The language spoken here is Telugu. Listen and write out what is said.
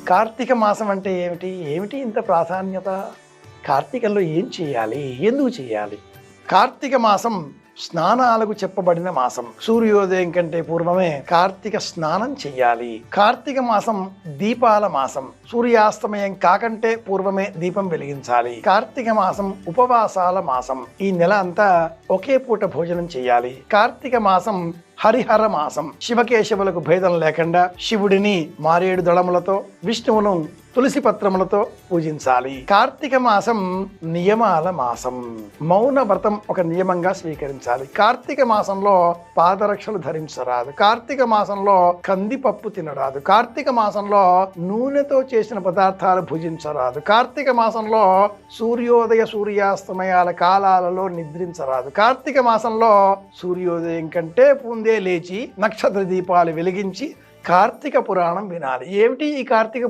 కార్తీక మాసం అంటే ఏమిటి? ఏమిటి ఇంత ప్రాధాన్యత? కార్తీకంలో ఏం చేయాలి? ఎందుకు చేయాలి? కార్తీక మాసం స్నానాలకు చెప్పబడిన మాసం. సూర్యోదయం కంటే పూర్వమే కార్తీక స్నానం చెయ్యాలి. కార్తీక మాసం దీపాల మాసం. సూర్యాస్తమయం కాకంటే పూర్వమే దీపం వెలిగించాలి. కార్తీక మాసం ఉపవాసాల మాసం. ఈ నెల అంతా ఒకే పూట భోజనం చేయాలి. కార్తీక మాసం హరిహర మాసం. శివకేశవులకు భేదం లేకుండా శివుడిని మారేడు దళములతో, విష్ణువును తులసి పత్రములతో పూజించాలి. కార్తీక మాసం నియమాల మాసం. మౌన వ్రతం ఒక నియమంగా స్వీకరించాలి. కార్తీక మాసంలో పాదరక్షలు ధరించరాదు. కార్తీక మాసంలో కందిపప్పు తినరాదు. కార్తీక మాసంలో నూనెతో చేసిన పదార్థాలు భుజించరాదు. కార్తీక మాసంలో సూర్యోదయ సూర్యాస్తమయాల కాలాలలో నిద్రించరాదు. కార్తీక మాసంలో సూర్యోదయం కంటే ముందే లేచి నక్షత్ర దీపాలు వెలిగించి కార్తీక పురాణం వినాలి. ఏమిటి ఈ కార్తీక